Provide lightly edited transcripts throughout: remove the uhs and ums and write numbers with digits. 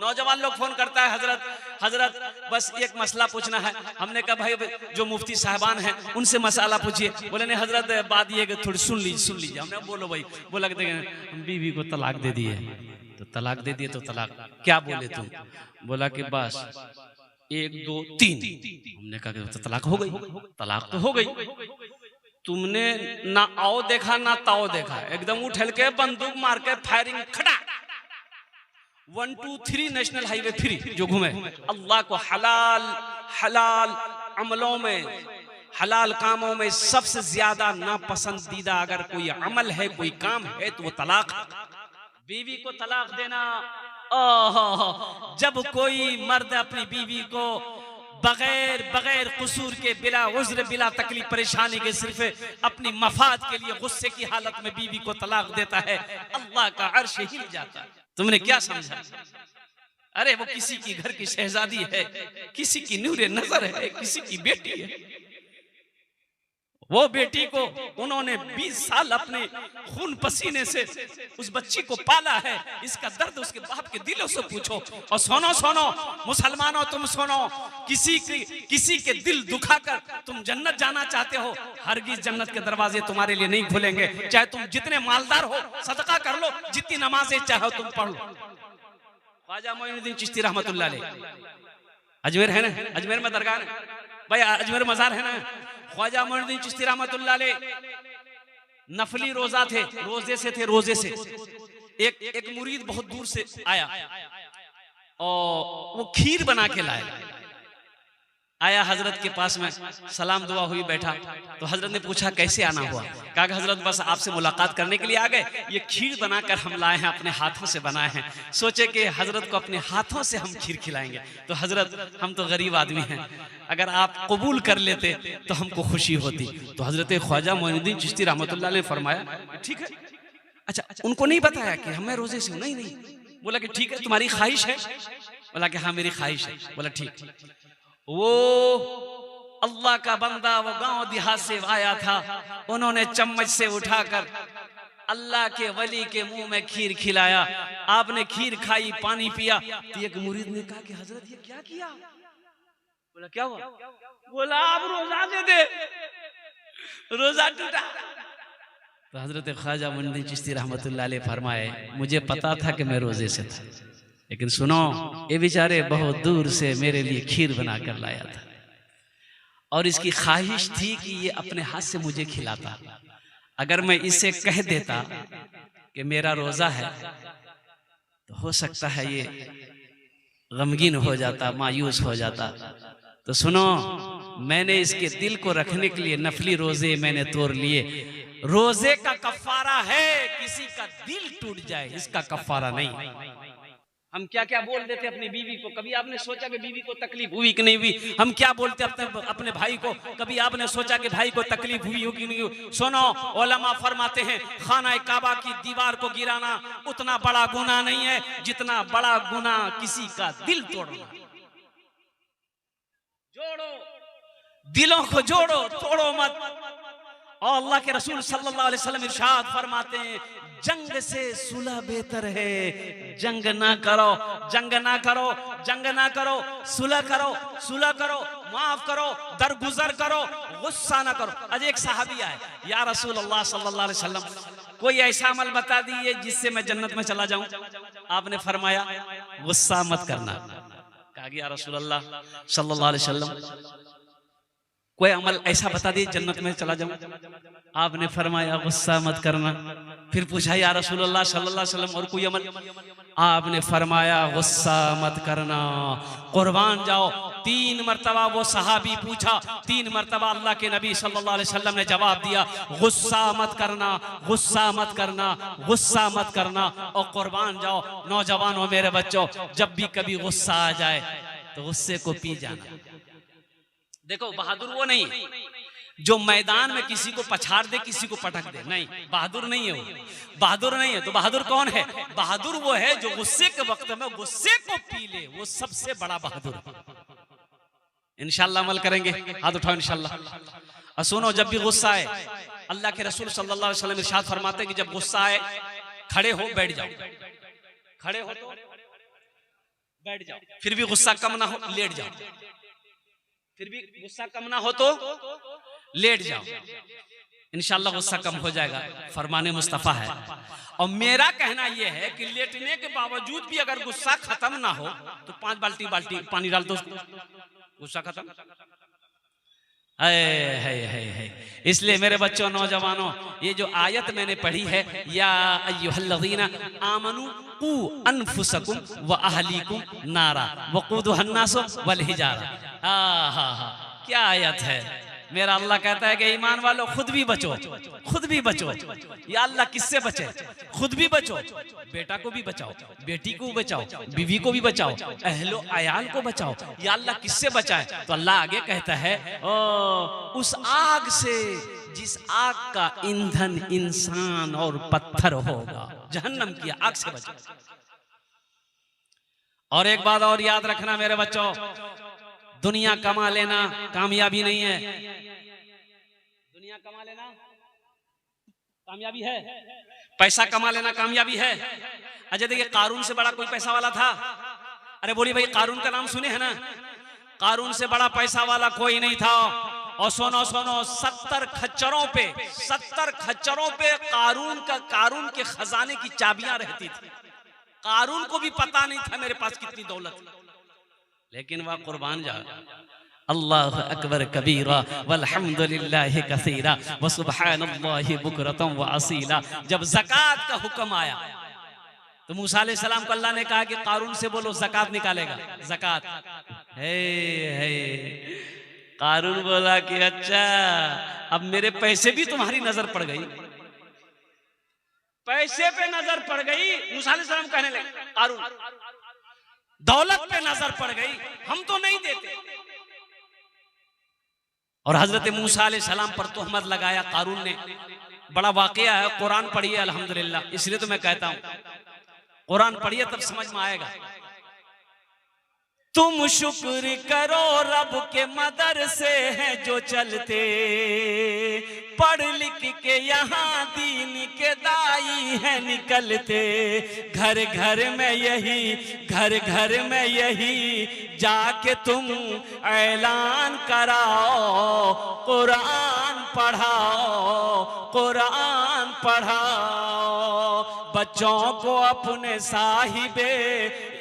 नौजवान लोग फोन करता है, हजरत बस एक मसला पूछना है। हमने कहा भाई जो मुफ्ती साहबान हैं उनसे मसला पूछिए। बोले नहीं हजरत बात ये थोड़ी सुन लीजिए। हमने बोलो भाई। बोला हम बीवी को तलाक दे दिए। तो तलाक दे दिए तो तलाक क्या बोले तुम? बोला कि बस 1 2 3। हमने कहा कि तो तलाक हो गई। तलाक तो हो गई, तुमने ना आओ देखा ना ताओ देखा, एकदम उठल के बंदूक मार के फायरिंग खड़ा 1 2 3 नेशनल हाईवे फ्री जो घूमे। अल्लाह को हलाल अमलों में, हलाल कामों में सबसे ज्यादा नापसंदीदा अगर कोई अमल है, कोई काम है तो वो तलाक। बीवी को तलाक देना, जब कोई मर्द अपनी बीवी को बगैर कसूर के, बिला उज्र बिला तकलीफ परेशानी के, सिर्फ अपनी मफाद के लिए गुस्से की हालत में बीवी को तलाक देता है, अल्लाह का अर्श हिल जाता है। तुमने क्या समझा? अरे वो किसी की घर की शहजादी है, किसी की नूरे नजर है, किसी की बेटी है। वो बेटी को उन्होंने 20 साल अपने खून पसीने से उस बच्ची को पाला है। इसका दर्द उसके बाप के दिलों से पूछो। और सुनो मुसलमानों, तुम सुनो, किसी के दिल दुखाकर तुम जन्नत जाना चाहते हो, हरगिज जन्नत के दरवाजे तुम्हारे लिए नहीं खुलेंगे। चाहे तुम जितने मालदार हो, सदका कर लो, जितनी नमाजें चाहो तुम पढ़ लो। ख्वाजा मोइनुद्दीन चिश्ती रहमतुल्लाह अलैह अजमेर है ना, अजमेर में दरगाह है भाई, अजमेर मजार है ना। ख्वाजा मोइनुद्दीन चिश्ती रहमतुल्लाह अलैह नफली रोजा थे, रोजे से एक मुरीद बहुत दूर से आया और वो खीर बना के आया हजरत के पास में, सलाम दुआ हुई, बैठा तो हजरत ने पूछा कैसे आना हुआ? कहा हजरत बस आपसे मुलाकात करने के लिए आ गए, ये खीर बनाकर हम लाए हैं, अपने हाथों से बनाए हैं, सोचे कि हजरत को अपने हाथों से हम खीर खिलाएंगे। तो हजरत हम तो गरीब आदमी हैं, अगर आप कबूल कर लेते तो हमको खुशी होती। तो हजरत ख्वाजा मोइनुद्दीन चिश्ती रहमतुल्लाह ने फरमाया ठीक है। अच्छा, उनको नहीं बताया कि हमें रोजे से नहीं। बोला कि ठीक है, तुम्हारी ख्वाहिश है? बोला कि हाँ मेरी ख्वाहिश है। बोला ठीक। वो अल्लाह का बंदा वो गांव देहात से आया था, उन्होंने चम्मच से उठाकर अल्लाह के वली के मुंह में खीर खिलाया। आपने खीर खाई, पानी पिया। तो एक मुरीद ने कहा कि हजरत ये क्या किया? बोला क्या हुआ? बोला आप रोजा दे दे, रोजा टूटा। तो हजरत ख्वाजा मोइनुद्दीन चिश्ती रहमतुल्लाह अलैह फरमाए मुझे पता था कि मैं रोजे से था, लेकिन सुनो ये बेचारे बहुत दूर से मेरे लिए खीर बना कर लाया था और इसकी ख्वाहिश थी कि ये अपने हाथ से मुझे खिलाता। अगर मैं इसे कह देता कि मेरा रोजा है तो हो सकता है ये गमगीन हो जाता, मायूस हो जाता। तो सुनो, मैंने इसके दिल को रखने के लिए नफली रोजे मैंने तोड़ लिए। रोजे का कफारा है किसी का दिल टूट जाए, इसका कफारा नहीं। हम क्या क्या बोल देते अपनी बीवी को, कभी आपने सोचा कि बीवी को तकलीफ हुई कि नहीं हुई? हम क्या बोलते अपने भाई को, कभी आपने सोचा कि भाई को तकलीफ हुई हो कि नहीं हुई? सुनो, उलमा फरमाते हैं खाना काबा की दीवार को गिराना उतना बड़ा गुनाह नहीं है जितना बड़ा गुनाह किसी का दिल तोड़ना। जोड़ो, दिलों को जोड़ो, तोड़ो मत। और अल्लाह के रसूल सल्लल्लाहु अलैहि वसल्लम इरशाद फरमाते हैं जंग से सुलह बेहतर है। जंग ना करो, जंग ना करो, जंग ना करो, सुलह करो, सुलह करो, माफ करो, दरगुजर करो, गुस्सा ना करो। आज एक सहाबी आए, या रसूल अल्लाह सल्लल्लाहु अलैहि वसल्लम कोई ऐसा अमल बता दीजिए जिससे मैं जन्नत में चला जाऊं। आपने फरमाया गुस्सा मत करना। कहा गया रसूल अल्लाह सल्लल्लाहु अलैहि वसल्लम कोई अमल ऐसा बता दिए जन्नत में चला जाऊं। आपने फरमाया गुस्सा मत करना। फिर पूछा या रसूल अल्लाह सल्लल्लाहु अलैहि वसल्लम और कोई अमल? आपने फरमाया गुस्सा मत करना, कुर्बान जाओ। 3 मरतबा वो सहाबी पूछा, 3 मरतबा अल्लाह के नबी सल्लल्लाहु अलैहि वसल्लम ने जवाब दिया गुस्सा मत करना, गुस्सा मत करना, गुस्सा मत करना और कुर्बान जाओ। नौजवानों मेरे बच्चों, जब भी कभी गुस्सा आ जाए तो गुस्से को पी जाना। देखो बहादुर वो नहीं जो मैदान में किसी को पछाड़ दे, किसी को पटक दे, नहीं, बहादुर नहीं है वो, बहादुर नहीं है। तो बहादुर कौन है? बहादुर वो है जो गुस्से के वक्त में गुस्से को पी ले, वो सबसे बड़ा बहादुर है। इंशाल्लाह अमल करेंगे, हाथ उठाओ इंशाल्लाह। और सुनो, जब भी गुस्सा आए, अल्लाह के रसूल सल्लल्लाहु अलैहि वसल्लम इरशाद फरमाते हैं कि जब गुस्सा आए खड़े हो बैठ जाओ। खड़े हो तो बैठ जाओ, फिर भी गुस्सा कम ना हो लेट जाओ, फिर भी गुस्सा कम ना हो तो लेट जाओ, इंशाल्लाह गुस्सा कम हो जाएगा। फरमाने मुस्तफा है। और मेरा कहना यह है कि लेटने के बावजूद भी अगर गुस्सा खत्म ना हो तो 5 बाल्टी पानी डाल दो, गुस्सा खत्म। है। इसलिए मेरे बच्चों, नौजवानों, ये जो आयत मैंने पढ़ी है, या अय्युहल्लज़ीना आमनू कू अनफुसकुम व अहलीकुम नारा वक़ूदुहन नासु वल हिजारा, क्या आयत है। मेरा अल्लाह कहता है कि ईमान वालों खुद भी बचो, खुद भी बचो। या अल्लाह किससे बचे? खुद भी बचो, बेटा को भी बचाओ, बेटी को बचाओ, बीवी को भी बचाओ, अहलो अयाल को बचाओ। या अल्लाह किससे बचाए? तो अल्लाह आगे कहता है उस आग से जिस आग का ईंधन इंसान और पत्थर होगा, जहन्नम की आग से बचो। और एक बात और याद रखना मेरे बच्चों, दुनिया कमा लेना कामयाबी नहीं है। दुनिया कमा लेना कामयाबी है, पैसा कमा लेना कामयाबी है। अच्छा देखिए, कारून से बड़ा कोई पैसा वाला था? अरे बोली भाई, कारून का नाम सुने है ना? कारून से बड़ा पैसा वाला कोई नहीं था। और सुनो 70 खच्चरों पे कारून के खजाने की चाबियां रहती थी। कारून को भी पता नहीं था मेरे पास कितनी दौलत, लेकिन वह कुर्बान जा। अल्लाह अकबर कबीरा वल्हम्दुलिल्लाहि कसीरा व सुब्हानल्लाहि बुकरतम व असीला। जब ज़कात का हुक्म आया तो मूसा अलैहिस्सलाम को अल्लाह ने कहा कि कारून से बोलो ज़कात निकालेगा। ज़कात है। कारून बोला कि अच्छा, अब मेरे पैसे भी तुम्हारी नजर पड़ गई, पैसे पे नजर पड़ गई। मूसा अलैहिस्सलाम कहने लगे, कारून दौलत पे नजर पड़ गई, हम तो नहीं देते। और हजरत मूसा अलैहिस्सलाम पर तोहमत लगाया कारून ने। बड़ा वाकया है, कुरान पढ़िए अल्हम्दुलिल्लाह। इसलिए तो मैं कहता हूं कुरान पढ़िए तब समझ में आएगा। तुम शुक्र करो रब के मदरसे हैं जो चलते, पढ़ लिख के यहाँ दीन के दाई है निकलते। घर घर में यही जाके तुम ऐलान कराओ, कुरान पढ़ाओ, बच्चों को अपने साहिबे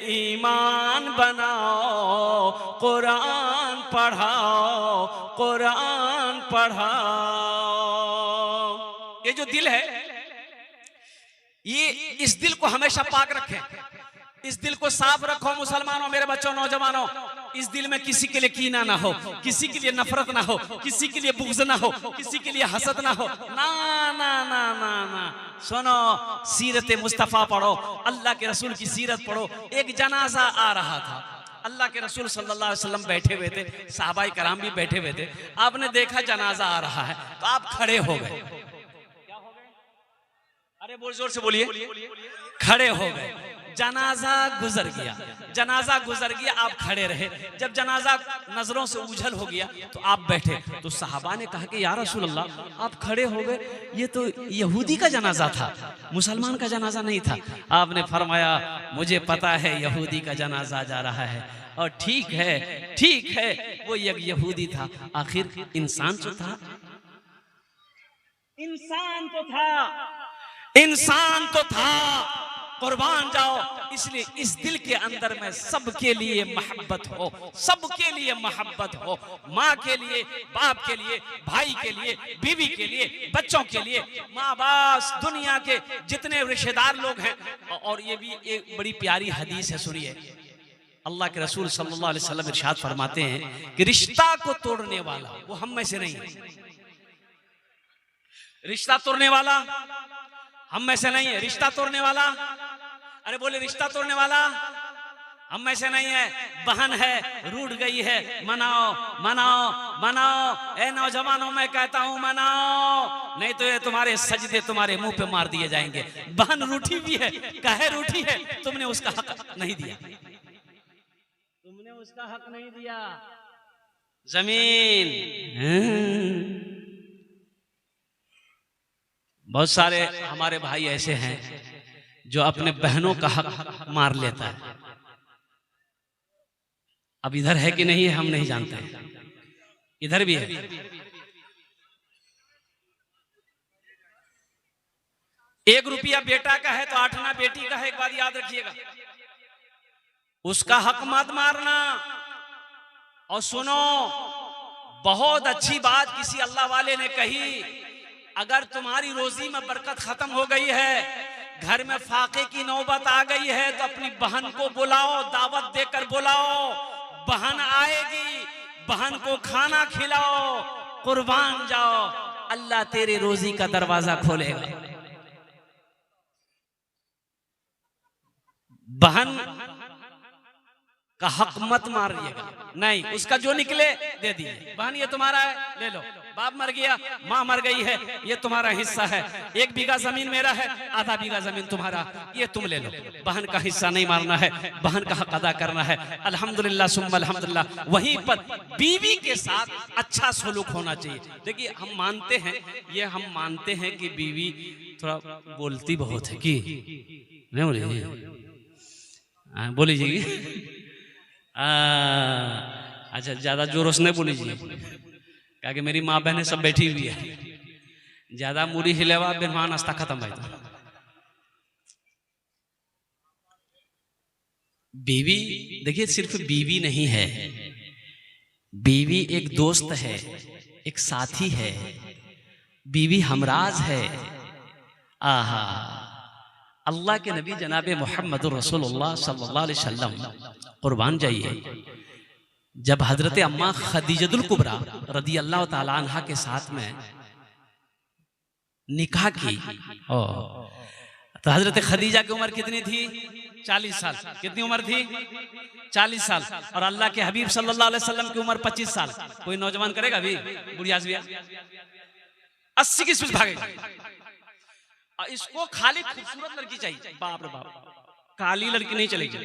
ईमान बनाओ, कुरान पढ़ाओ। ये जो दिल है, ये इस दिल को हमेशा पाक रखें, इस दिल को साफ रखो मुसलमानों, मेरे बच्चों, नौजवानों। इस दिल में किसी के लिए कीना ना हो, किसी के लिए नफरत ना हो, किसी के लिए बुग़्ज़ ना हो, किसी के लिए हसद ना हो। ना ना ना ना ना। सुनो, सीरत मुस्तफ़ा पढ़ो, अल्लाह के रसूल की सीरत पढ़ो। एक जनाजा आ रहा था, अल्लाह के रसूल सल्लल्लाहु अलैहि वसल्लम बैठे हुए थे, सहाबाए कराम भी बैठे हुए थे। आपने देखा जनाजा आ रहा है तो आप खड़े हो गए। क्या हो गए? अरे बोल, जोर से बोलिए। खड़े हो गए। जनाजा गुजर गया, आप खड़े रहे। जब जनाजा नजरों से उछल हो गया तो आप बैठे। तो सहाबा ने कहा कि या रसूल अल्लाह, आप खड़े हो गए, ये तो यहूदी का जनाजा था, मुसलमान का जनाजा नहीं था। आपने फरमाया, मुझे पता है यहूदी का जनाजा जा रहा है, और ठीक है वो एक यहूदी था, आखिर इंसान तो था, कुर्बान जाओ। इसलिए इस दिल के अंदर में सबके लिए मोहब्बत हो, माँ के लिए, बाप के लिए, भाई के लिए, बीवी के लिए, बच्चों के लिए, माँ बाप, दुनिया के जितने रिश्तेदार लोग हैं। और ये भी एक बड़ी प्यारी हदीस है, सुनिए। अल्लाह के रसूल सल्लल्लाहु अलैहि वसल्लम इरशाद फरमाते हैं कि रिश्ता को तोड़ने वाला वो हम में से नहीं है। रिश्ता तोड़ने वाला हम में से नहीं है। रिश्ता तोड़ने वाला, अरे बोले, रिश्ता तोड़ने वाला हम में से नहीं है। बहन है, रूठ गई है, मनाओ। ए नौजवानों, मैं कहता हूं मनाओ, नहीं तो ये तुम्हारे सजदे तुम्हारे मुंह पे मार दिए जाएंगे। बहन रूठी भी है, कहे रूठी है, तुमने उसका हक नहीं दिया, जमीन। बहुत सारे हमारे भाई ऐसे हैं जो अपने बहनों का हक मार लेता है। अब इधर है कि नहीं है हम नहीं जानते, इधर भी है। एक रुपया बेटा का है तो 8 आना बेटी का है, एक बात याद रखिएगा। उसका हक मत मारना। और सुनो, बहुत अच्छी बात किसी अल्लाह वाले ने कही, अगर तुम्हारी रोजी में बरकत खत्म हो गई है, घर में फाके की नौबत आ गई है, तो अपनी बहन को बुलाओ, दावत देकर बुलाओ, बहन आएगी, बहन को खाना खिलाओ, कुर्बान जाओ, अल्लाह तेरे रोजी का दरवाजा खोलेगा। बहन का हक मत मारिएगा, नहीं, उसका जो निकले दे दिए। बहन ये तुम्हारा है, ले लो। बाप मर गया, माँ मर गई है, ये तुम्हारा हिस्सा है। 1 बीघा जमीन मेरा है, आधा बीघा जमीन तुम्हारा, ये तुम ले लो। बहन का हिस्सा नहीं मारना है, बहन का हक अदा करना है। अल्हम्दुलिल्लाह सुम्मा अल्हम्दुलिल्लाह। वहीं पर बीवी के साथ अच्छा सलूक होना चाहिए। देखिए हम मानते हैं, ये हम मानते हैं कि बीवी थोड़ा बोलती बहुत है, कि नहीं बोली बोलीजिए। अच्छा, ज्यादा जोरों से नहीं बोलीजिए, क्या कि मेरी माँ बहनें सब बैठी हुई है। ज्यादा मुड़ी हिलेवा बिरमान नाश्ता खत्म भाई। तो बीवी, देखिए सिर्फ बीवी नहीं है, बीवी एक दोस्त है, एक साथी है, बीवी हमराज है। आहा, अल्लाह के नबी जनाब मोहम्मद रसूलुल्लाह सल्लल्लाहु अलैहि वसल्लम कुर्बान जाइए, जब हजरत अम्मा खदीजतुल कुबरा रदी अल्लाह ताला अन्हा के साथ में निकाह की, तो हजरत खदीजा की उम्र कितनी थी? 40 साल। कितनी उम्र थी? 40 साल। और अल्लाह के हबीब सल्लल्लाहु अलैहि वसल्लम की उम्र 25 साल। कोई नौजवान करेगा अभी? बुढ़िया 80 की स्पीड भागेगा। इसको खाली खूबसूरत लड़की चाहिए, बाप रे बाप, काली लड़की नहीं चलेगी,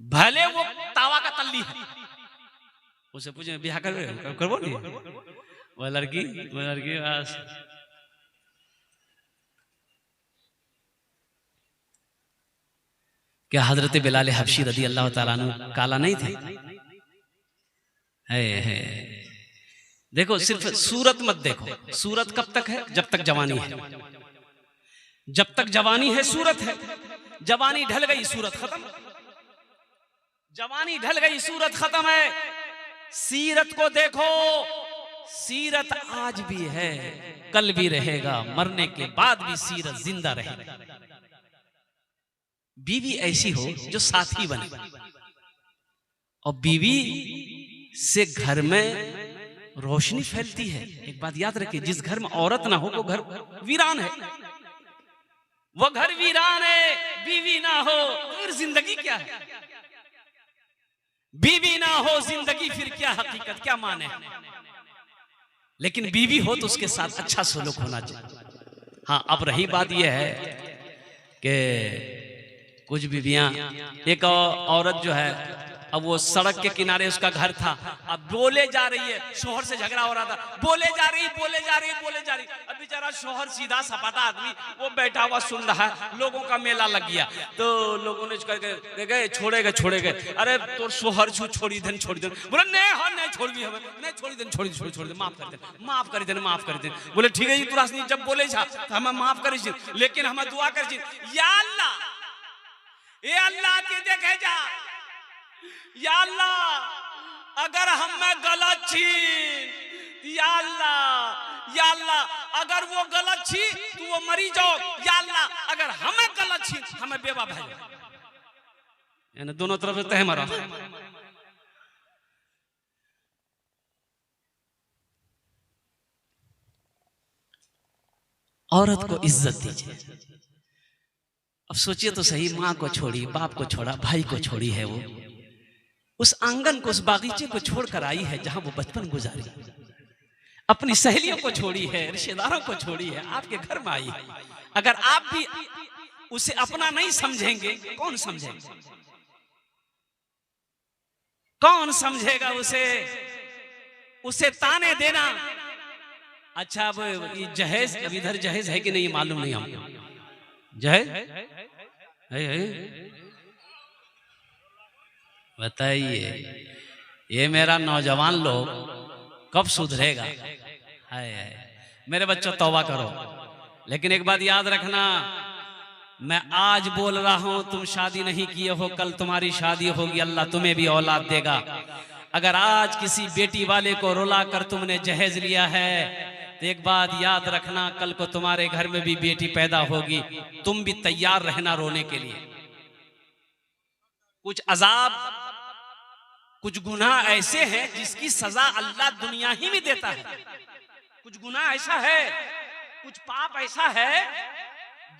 भले वो तावा का तल्ली है। उसे पूछे ब्याह करबो नहीं, वो लड़की बस। क्या हजरत बिलाल हबशी रदी अल्लाह ताला अन्हु काला नहीं थे? है। देखो सिर्फ सूरत मत देखो, सूरत कब तक है? जब तक जवानी है। जब तक जवानी है सूरत है, जवानी ढल गई सूरत खत्म, जवानी ढल गई सूरत खत्म है। सीरत को देखो, सीरत आज भी है, कल भी रहेगा, मरने के बाद भी सीरत जिंदा रहेगा। बीवी ऐसी हो जो साथी बने, और बीवी से घर में रोशनी फैलती है। एक बात याद रखिए, जिस घर में औरत ना हो वो घर वीरान है, वो घर वीरान है। बीवी ना हो फिर जिंदगी क्या है? बीवी ना हो जिंदगी फिर क्या हकीकत, क्या माने? लेकिन बीवी हो तो उसके साथ अच्छा सलूक होना चाहिए। हाँ, अब रही बात यह है कि कुछ बीवियां, एक औरत जो है, अब वो सड़क के किनारे उसका घर था, अब बोले जा रही है, शोहर से झगड़ा हो रहा था, बोले जा रही। अब बेचारा शोहर सीधा सपाटा आदमी, वो बैठा हुआ सुन रहा है, लोगों का मेला लग गया, तो लोगों ने गए छोड़े। अरे तो शोहर छोड़ी देन, बोले नहीं छोड़ दी हमें, नहीं छोड़ी देन, माफ कर दे। बोले ठीक है जी, तोरा जब बोले हमें माफ कर, लेकिन हमें दुआ कर, या अल्लाह, ये अल्लाह के देखे जा, या अल्लाह अगर हम में गलत छी, या अल्लाह अगर वो गलत छी तो वो मरी जाओ, या अल्लाह अगर हमें गलत छी हमें बेवा भेजो। यानी दोनों तरफ से तह मरा। औरत को इज्जत दीजिए। अब सोचिए तो सही, माँ को छोड़ी, बाप को छोड़ा, भाई को छोड़ी है, वो उस आंगन को, उस बागीचे को छोड़कर आई है जहां वो बचपन गुजारी, अपनी सहेलियों को छोड़ी है, रिश्तेदारों को छोड़ी है, आपके घर में आई है। अगर आप भी उसे अपना नहीं समझेंगे, कौन समझेगा? कौन समझेगा उसे ताने देना। अच्छा, अब जहेज, अब इधर जहेज है कि नहीं मालूम नहीं हमको। जहेज है? बताइए ये मेरा नौजवान लोग कब सुधरेगा? हाय हाय मेरे बच्चों तौबा करो। लेकिन एक बात याद रखना, मैं आज बोल रहा हूं, तुम शादी नहीं किए हो, कल तुम्हारी शादी होगी, अल्लाह तुम्हें भी औलाद देगा। अगर आज किसी बेटी वाले को रुला कर तुमने जहेज लिया है तो एक बात याद रखना, कल को तुम्हारे घर में भी बेटी पैदा होगी, तुम भी तैयार रहना रोने के लिए। कुछ अजाब, कुछ गुनाह ऐसे हैं जिसकी सजा अल्लाह दुनिया ही में देता है। कुछ गुनाह ऐसा है, कुछ पाप ऐसा है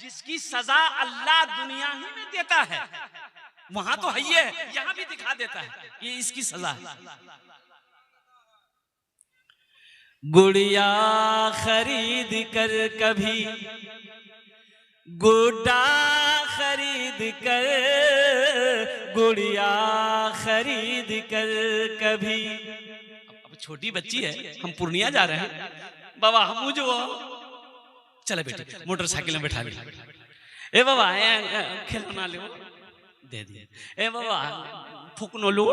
जिसकी सजा अल्लाह दुनिया ही में देता है। वहां तो है ये, यहां भी दिखा देता है ये इसकी सजा है। गुड़िया खरीद कर कभी गुड्डा खरीद कर, गुड़िया खरीद कर कभी। अब छोटी बच्ची है, हम पूर्णिया जा रहे हैं, बाबा हम जो चले बेटे मोटरसाइकिल में बैठा लिया, ए बाबा खिलौना लो दे दिए, ए बाबा फूकनो लो,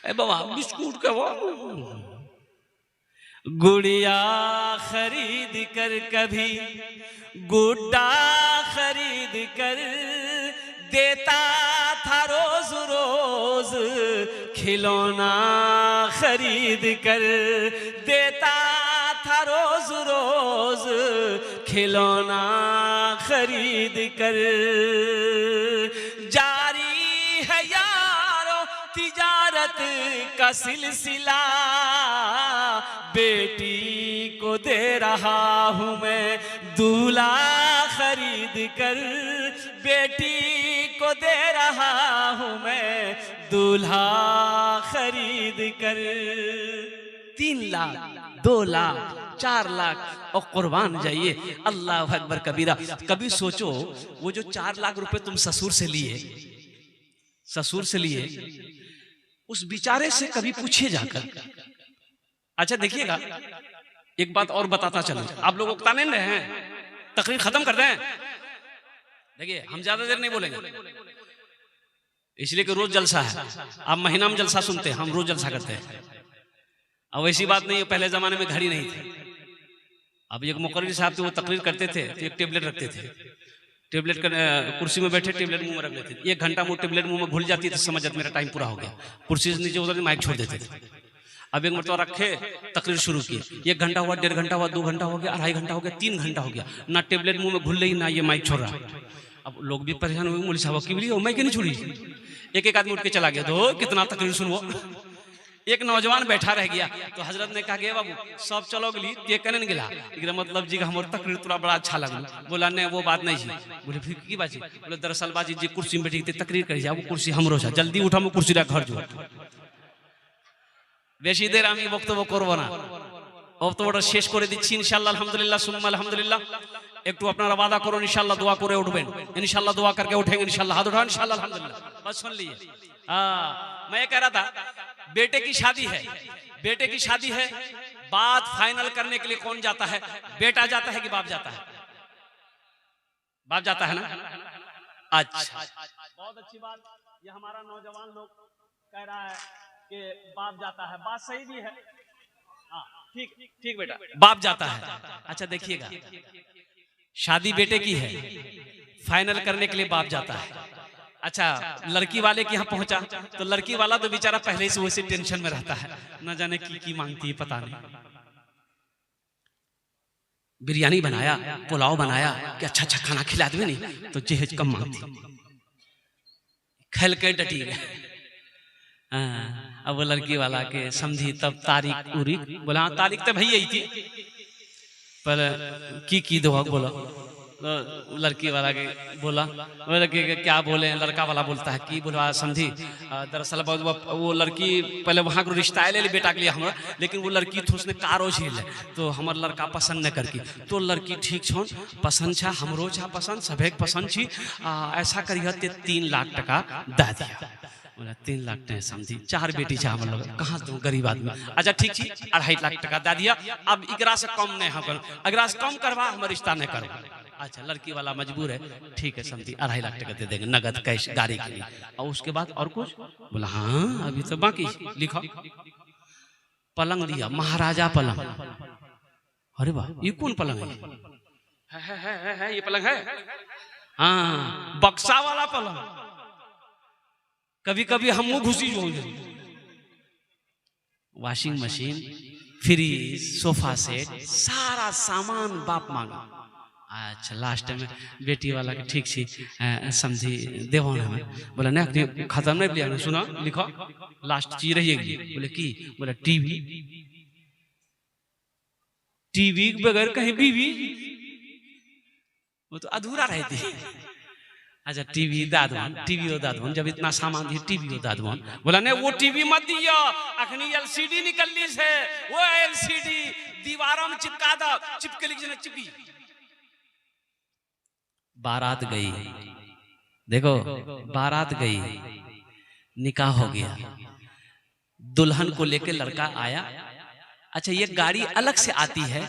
ए बाबा बिस्कुट का वो। गुड़िया खरीद कर कभी गुड्डा खरीद कर देता था रोज रोज, खिलौना खरीद कर देता था रोज रोज, खिलौना खरीद कर। जारी है यारो तिजारत का सिलसिला, बेटी को दे रहा हूं मैं दूल्हा खरीद कर, बेटी को दे रहा हूं मैं दूल्हा खरीद कर। 3 लाख 2 लाख 4 लाख और कुर्बान जाइए। अल्लाह अकबर कबीरा। कभी सोचो वो जो 4 लाख रुपए तुम ससुर से लिए, उस बेचारे से कभी पूछिए जाकर। अच्छा देखिएगा, एक बात और बताता चलो, आप लोग उकता नहीं रहे हैं, तकरीर खत्म कर रहे हैं। देखिए हम ज्यादा देर नहीं बोलेंगे, इसलिए कि रोज जलसा है। आप महीना में जलसा सुनते हैं, हम रोज जलसा करते हैं। अब ऐसी बात नहीं है, पहले जमाने में घड़ी नहीं थी। अब एक मुकर्री साहब थे, वो तकरीर करते थे तो एक टेबलेट रखते थे, टेबलेट कुर्सी में बैठे टेबलेट मुंह में रख लेते थे। 1 घंटा मुंह टेबलेट मुंह में घुल जाती तो समझ जाते मेरा टाइम पूरा हो गया, कुर्सी से नीचे उधर माइक छोड़ देते थे। अब एक मरतबा रखे, तकरीर शुरू की, 1 घंटा हुआ, 1.5 घंटा हुआ, 2 घंटा हो गया, 2.5 घंटा हो गया, 3 घंटा हो गया, ना टेबलेट मुंह में घुल रही ना ये माइक छोड़ रहा। अब लोग भी परेशान हुए, मौलवी साहब की भी मैं क्यों नहीं छोड़ी। एक आदमी उठ के चला गया, तो कितना तकरीर सुनवो। एक नौजवान बैठा रह गया, तो हजरत ने कहा बाबू सब चलो गली ये कहने गिला, मतलब जी हमारे तकरीर तुरा बड़ा अच्छा लगा। बोला नहीं वो बात नहीं है। बोले फिर की बात है? बोले दरअसल बाजी जी कुर्सी में बैठी थी, तकरीर कर जा, वो कुर्सी हमरो छा, जल्दी उठा वो कुर्सी घर जो बेशी देर আমি বক্তব্য করব না, বক্তব্যটা শেষ করে দিচ্ছি ইনশাআল্লাহ। আলহামদুলিল্লাহ সুম্মা আলহামদুলিল্লাহ। একটু আপনারা ওয়াদা করুন ইনশাআল্লাহ দোয়া করে উঠবেন, ইনশাআল্লাহ दुआ करके उठेंगे इंशाल्लाह। हाथ उठाओ इंशाल्लाह अल्हम्दुलिल्लाह। बस सुन लिए। मैं कह रहा था बेटे की शादी है, बेटे की शादी है, बात फाइनल करने के लिए कौन जाता है? बेटा जाता है कि बाप जाता है? बाप जाता है ना। अच्छा बहुत अच्छी बात, ये हमारा नौजवान लोग कह रहा है कि बाप जाता है, बात सही भी है। हाँ ठीक ठीक बेटा बाप जाता है। अच्छा देखिएगा, शादी बेटे की है, फाइनल करने के लिए बाप जाता है। अच्छा लड़की वाले के यहाँ पहुंचा तो लड़की वाला तो बेचारा पहले से वैसे टेंशन में रहता है, न जाने की मांगती है पता नहीं। बिरयानी बनाया, पुलाव बनाया कि अच्छा अच्छा खाना खिला दे नहीं तो जहेज कम मांगती, खेल के डटी गए। अब वो लड़की वाला के समझी, तब तारीख उरी बोला हाँ तारीख तो भैया ही थी, पर की दो बोला। तो लड़की वाला के बोला, लड़की के क्या बोले, लड़का वाला बोलता है कि बोला समझी दरअसल वो लड़की पहले वहाँ को रिश्ता ले ली बेटा के लिए हमारा, लेकिन वो लड़की थोड़ी उसने कारो झील है तो हमार लड़का पसंद न करकी। तो लड़की ठीक छो पसंद छा, हमरो छा पसंद, सभे पसंद छी, ऐसा करिए 3 लाख टका दे दिया। बोला 3 लाख नहीं समझी, 4 बेटी छा हम लोग कहाँ तो गरीब आदमी। अच्छा ठीक छी 2.5 लाख टका दे दिया। अब एकरा से कम नहीं हो, अगर कम करवा हमारे रिश्ता नहीं करो। अच्छा लड़की वाला मजबूर है, ठीक है समझी 2.5 लाख टका दे देंगे नगद कैश गाड़ी के लिए। और उसके बाद और कुछ? बोला हाँ अभी तो बाकी लिखो। पलंग दिया, महाराजा पलंग। अरे वाह ये कौन पलंग है? ये पलंग है, हाँ बक्सा वाला पलंग। कभी कभी हम घुसी हो जाए। Washing machine, fridge, sofa set, सारा सामान बाप मांगा। अच्छा लास्ट में बेटी वाला के ठीक सी समझी देवो हमें। बोला नहीं खत्म नहीं लिया, सुना लिखो लास्ट चीज रहिएगी। बोले की? बोला टीवी। टीवी के बगैर कहीं बीवी, वो तो अधूरा रहती है। अच्छा टीवी दादवान, टीवी हो दादवान, जब इतना सामान दिए टीवी हो दादवान। बोला नहीं वो टीवी मत दियो, अखनी एलसीडी निकलनी से, वो एलसीडी दीवारों में चिपका दो, चिपके लिख चिपकी। बारात गई, देखो बारात गई, निकाह हो गया, दुल्हन को लेकर लड़का आया। अच्छा ये गाड़ी अलग से आती है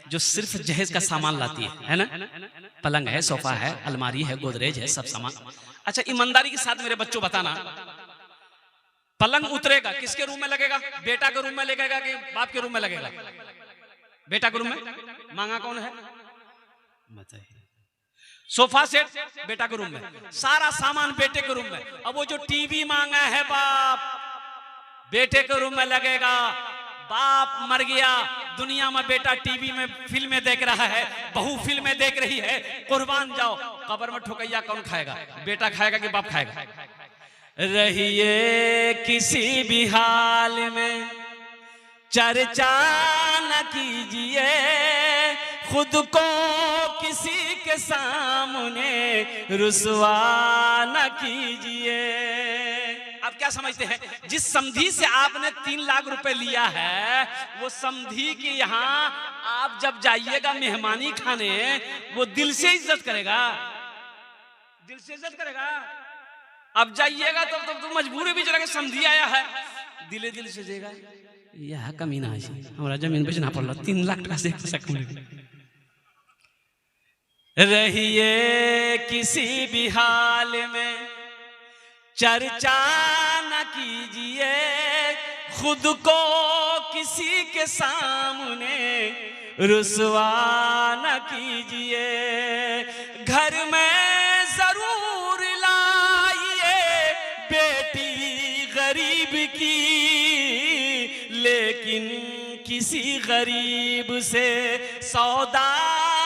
जो सिर्फ जहेज का सामान लाती है ना? पलंग है, सोफा है, अलमारी है, गोदरेज है, सब सामान। अच्छा ईमानदारी के साथ मेरे बच्चों बताना, पलंग उतरेगा किसके रूम में लगेगा? बेटा के रूम में लगेगा कि बाप के रूम में लगेगा? बेटा के रूम में। मांगा कौन है बताइए? सोफा सेट बेटा के रूम में, सारा सामान बेटे के रूम में। अब वो जो टीवी मांगा है बाप, बेटे के रूम में लगेगा। बाप मर गया, दुनिया में बेटा टीवी में फिल्में देख रहा है, बहू फिल्में देख रही है, कुर्बान जाओ। कब्र में ठोकैया कौन खाएगा? बेटा खाएगा कि बाप खाएगा? रहिए किसी भी हाल में चर्चा न कीजिए, खुद को किसी के सामने रुसवा न कीजिए। आप क्या समझते हैं? जिस समधी से आपने 3 लाख रुपए लिया है, वो समधी के यहाँ आप जब जाइएगा मेहमानी खाने, वो दिल से इज्जत करेगा, दिल से इज्जत करेगा। अब जाइएगा तो मजबूरी भी चलेगा, समधी आया है, दिले दिल से देगा। यह कमीना है, हमारा जमीन बेचना पड़ रहा, 3 लाख टका से रहिए किसी भी हाल में चर्चा न कीजिए, खुद को किसी के सामने रुसवा न कीजिए। घर में जरूर लाइए बेटी गरीब की, लेकिन किसी गरीब से सौदा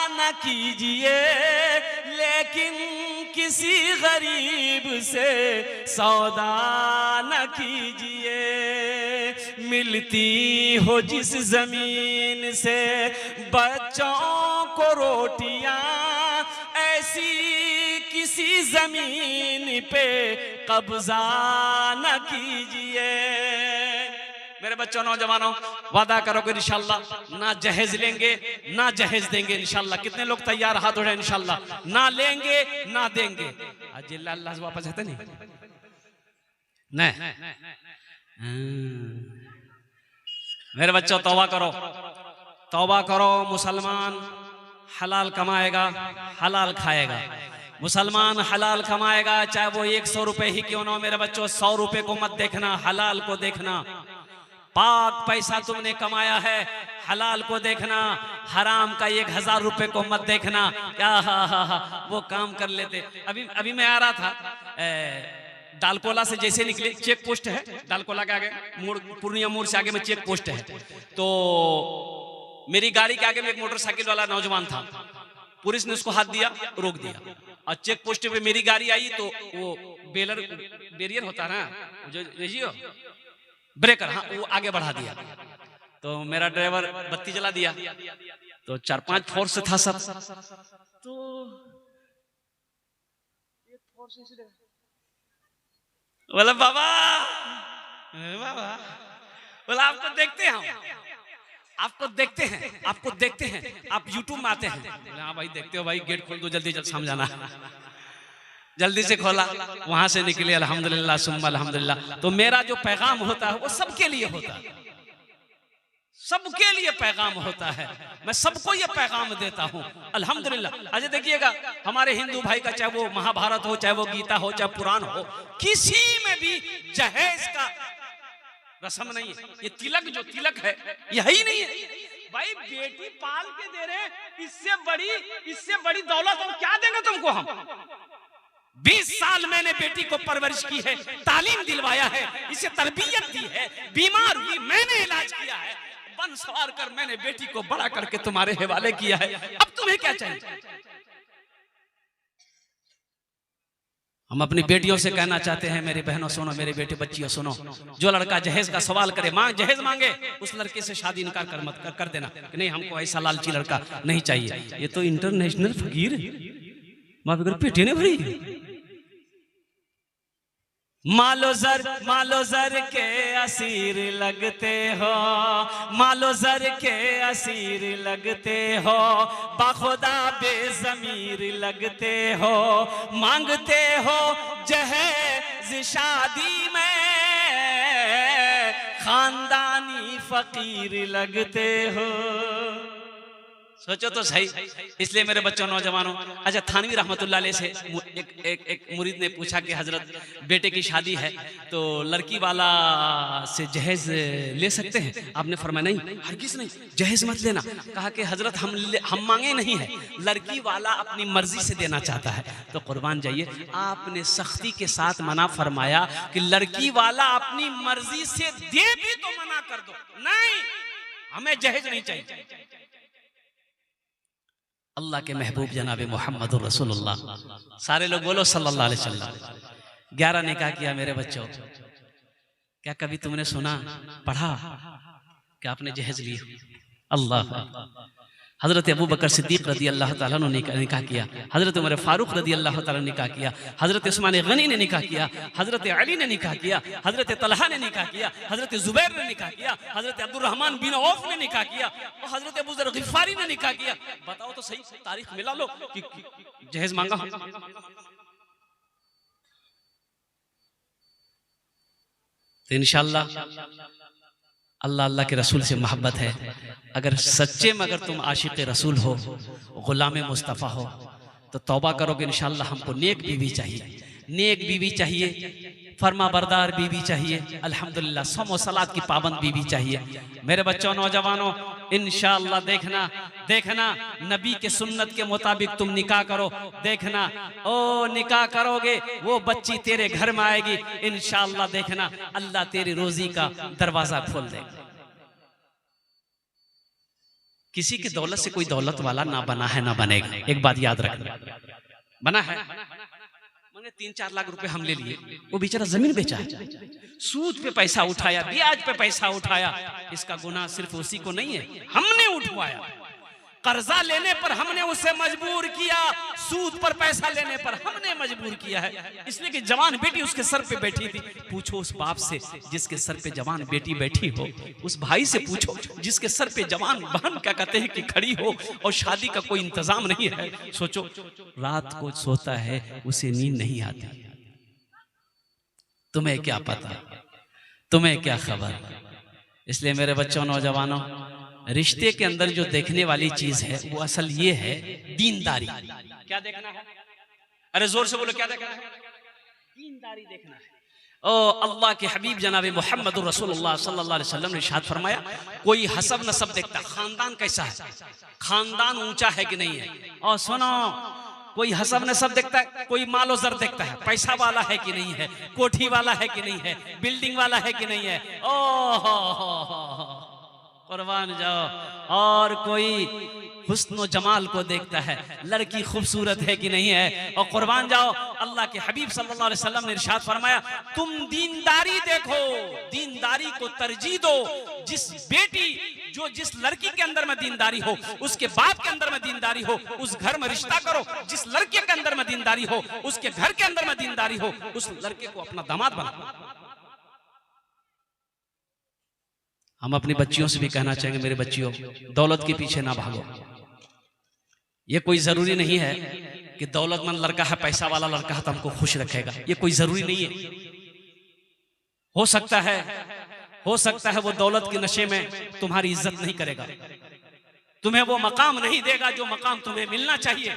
न कीजिए, लेकिन किसी गरीब से सौदा न कीजिए। मिलती हो जिस जमीन से बच्चों को रोटियां, ऐसी किसी जमीन पे कब्जा न कीजिए। मेरे बच्चों नौजवानों, वादा करो कि इंशाल्लाह ना जहेज लेंगे ना जहेज देंगे इंशाल्लाह। कितने लोग तैयार हाथ उठाए इंशाल्लाह? ना लेंगे ना देंगे। आज अल्लाह से वापस आते नहीं मेरे बच्चों तौबा करो, तौबा करो। मुसलमान हलाल कमाएगा, हलाल खाएगा। मुसलमान हलाल कमाएगा, चाहे वो 100 रुपए ही क्यों ना हो। मेरे बच्चों 100 रुपए को मत देखना, हलाल को देखना। पाक पैसा तुमने कमाया है, हलाल को देखना। हराम का 1000 रुपए को मत देखना। क्या वो काम कर लेते। अभी मैं आ रहा था, दालकोला से जैसे निकले, चेक पोस्ट है दालकोला के आगे, मोड़ पूर्णिया मोड़ से आगे में चेक पोस्ट है। तो मेरी गाड़ी के आगे में एक मोटरसाइकिल वाला नौजवान था, पुलिस ने उसको हाथ दिया, रोक दिया। और चेक पोस्ट पे मेरी गाड़ी आई तो वो बैरियर होता है ना जो रेजियो ब्रेकर, हाँ वो आगे बढ़ा दिया। तो मेरा ड्राइवर बत्ती जला दिया, तो 4-5 फोर्स था सब। तो बोला बाबा बोला आपको देखते हैं, आपको देखते हैं, आपको देखते हैं, आप यूट्यूब में आते हैं। हाँ भाई देखते हो भाई, गेट खोल दो जल्दी, जल्दी समझाना। जल्दी से खोला, वहां से निकले अल्हम्दुलिल्लाह सुम्मा अल्हम्दुलिल्लाह। तो मेरा जो पैगाम होता है वो सबके लिए होता है, सबके लिए पैगाम होता है। मैं सबको ये पैगाम देता हूँ अल्हम्दुलिल्लाह। आज देखिएगा हमारे हिंदू भाई का, चाहे वो महाभारत हो, चाहे वो गीता हो, चाहे पुराण हो, किसी में भी जहेज का रस्म नहीं है। ये तिलक जो तिलक है यही नहीं है भाई। बेटी पाल के दे रहे, इससे बड़ी दौलत और क्या देंगे तुमको हम। 20 साल मैंने बेटी को परवरिश की है, तालीम दिलवाया है, इसे तरबियत दी है, बीमार हुई मैंने इलाज किया है, बन सवार कर मैंने बेटी को बड़ा करके तुम्हारे हवाले किया है। अब तुम्हें क्या चाहिए। हम अपनी बेटियों से कहना चाहते हैं, मेरी बहनों सुनो, मेरे बेटे बच्चियों सुनो, जो लड़का जहेज का सवाल करे, जहेज मांगे, उस लड़के से शादी इनकार कर देना कि नहीं हमको ऐसा लालची लड़का नहीं चाहिए। ये तो इंटरनेशनल फकीर माँ बगैर पेटे ने भरी। मालो जर के असीर लगते हो, मालो जर के असीर लगते हो, बाखुदा बेज़मीर लगते हो, मांगते हो जहेज शादी में, खानदानी फकीर लगते हो। सोचो तो सही। इसलिए मेरे बच्चों, नौजवानों, अच्छा थानवी रहमतुल्लाह अलैह से एक मुरीद ने पूछा कि हजरत बेटे की शादी है तो लड़की वाला से जहेज ले सकते हैं। आपने फरमाया नहीं, हरगिज़ नहीं, जहेज मत लेना। कहा कि हजरत हम मांगे नहीं है, लड़की वाला अपनी मर्जी से देना चाहता है। तो कुर्बान जाइए, आपने सख्ती के साथ मना फरमाया कि लड़की वाला अपनी मर्जी से दे भी तो मना कर दो, नहीं हमें जहेज नहीं चाहिए। अल्लाह के महबूब जनाब मोहम्मद रसूलुल्लाह, सारे लोग बोलो सल्लल्लाहु अलैहि वसल्लम। 11 निकाह किया मेरे बच्चों। क्या कभी तुमने सुना, पढ़ा कि आपने जहेज लिया? अल्लाह। हजरत अबू बकर सिद्दीक रदी अल्लाह ताला ने निकाह किया, हजरत उमर फारूक रदी अल्लाह ताला ने निकाह किया, हजरत उस्मान गनी ने निकाह किया, हजरत अली ने निकाह किया, हजरत तलहा ने निकाह किया, हजरत जुबैर ने निकाह किया, हजरत अब्दुर्रहमान बिन औफ ने निकाह किया और हजरत अबू ज़र गिफ़ारी ने निकाह किया। बताओ तो सही, तारीख मिला लो कि जहेज मांगा। तो इंशाअल्लाह अल्लाह अल्लाह के रसूल से मोहब्बत है। अगर सच्चे में अगर तुम आशिक रसूल हो, गुलाम मुस्तफ़ा हो, तो तौबा करोगे इंशाअल्लाह। हमको नेक बीवी चाहिए, नेक बीवी चाहिए, फरमा बरदार बीवी चाहिए, अल्हम्दुलिल्लाह सम सलात की पाबंद बीवी चाहिए। मेरे बच्चों, नौजवानों, इंशाअल्लाह देखना नबी के सुन्नत के मुताबिक तुम निकाह करो। देखना ओ निकाह करोगे, वो बच्ची तेरे घर में आएगी इंशाअल्लाह। देखना अल्लाह तेरी रोजी का दरवाजा खोल देगा। किसी की दौलत से कोई दौलत वाला ना बना है ना बनेगा। एक बात याद रखना, बना है 3-4 लाख रुपए हम ले लिए, वो बेचारा जमीन बेचा है, सूद पे पैसा उठाया, ब्याज पे पैसा उठाया। इसका गुनाह सिर्फ उसी को नहीं है, हमने उठवाया। कर्जा लेने पर हमने उसे मजबूर किया, सूद पर पैसा लेने पर हमने मजबूर किया है। इसलिए कि जवान बेटी उसके सर पे बैठी थी। पूछो उस बाप से जिसके सर पे जवान बेटी बैठी हो, उस भाई से पूछो जिसके सर पे जवान बहन क्या कहते हैं कि खड़ी हो और शादी का कोई इंतजाम नहीं है। सोचो रात को सोता है उसे नींद नहीं आती। तुम्हें क्या पता, तुम्हें क्या खबर। इसलिए मेरे बच्चों, नौजवानों, रिश्ते के अंदर जो देखने वाली चीज है वो असल ये है दीनदारी। क्या देखना है? अरे जोर से बोलो, क्या देखना है? दीनदारी देखना है। ओ अल्लाह के हबीब जनाब मोहम्मद रसूलुल्लाह सल्लल्लाहु अलैहि वसल्लम ने इरशाद फरमाया, कोई हसब नसब देखता, खानदान कैसा है, खानदान ऊंचा है कि नहीं है। और सुनो, कोई हसब नसब देखता है, कोई मालो जर देखता है, पैसा वाला है कि नहीं है, कोठी वाला है कि नहीं है, बिल्डिंग वाला है कि नहीं है। ओ कुर्बान जाओ। और कोई हुस्न जमाल को देखता है, लड़की खूबसूरत है कि नहीं है। और कुर्बान जाओ, अल्लाह के हबीब सल्लल्लाहु अलैहि वसल्लम ने इरशाद फरमाया, तुम दीनदारी देखो, दीनदारी को तरजीह दो। जिस लड़की के अंदर में दीनदारी हो, उसके बाप के अंदर में दीनदारी हो, उस घर में रिश्ता करो। जिस लड़के के अंदर में दीनदारी हो, उसके घर के अंदर में दीनदारी हो, उस लड़के को अपना दामाद बनाओ। हम अपनी बच्चियों से भी कहना चाहेंगे, मेरे बच्चियों, दौलत के पीछे ना भागो। ये कोई जरूरी नहीं है कि दौलतमंद लड़का है, पैसा वाला लड़का है तो हमको खुश रखेगा। ये कोई जरूरी नहीं है। हो सकता है हो सकता है वो दौलत के नशे में तुम्हारी इज्जत नहीं करेगा, तुम्हें वो मकाम नहीं देगा जो मकाम तुम्हें मिलना चाहिए।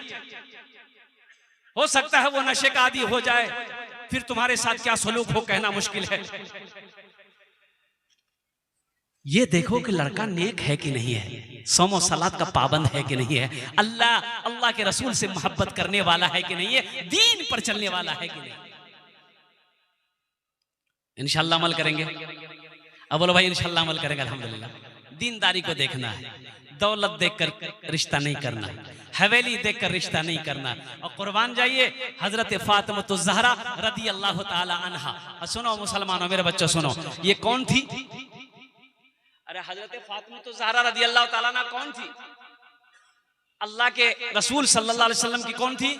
हो सकता है वो नशे का आदी हो जाए, फिर तुम्हारे साथ क्या सलूक हो कहना मुश्किल है। ये देखो कि लड़का नेक है कि नहीं है, सोमो सलात का पाबंद है कि नहीं है, अल्लाह के रसूल से मोहब्बत करने वाला है कि नहीं है, दीन पर चलने वाला है कि नहीं। इंशाअल्लाह अमल करेंगे। अब बोलो भाई इंशाअल्लाह अमल करेंगे। अल्हम्दुलिल्लाह। दीनदारी को देखना है, दौलत देखकर रिश्ता नहीं करना, हवेली देखकर रिश्ता नहीं करना। और कुर्बान जाइए हजरत फातिमा ज़हरा रदी अल्लाह ताला अन्हा। सुनो मुसलमानों, मेरे बच्चों सुनो, ये कौन थी? अरे हजरत फातिमा ज़हरा रदी अल्लाह ताला अन्हा कौन थी? अल्लाह के रसूल सल्लल्लाहु अलैहि वसल्लम की कौन थी?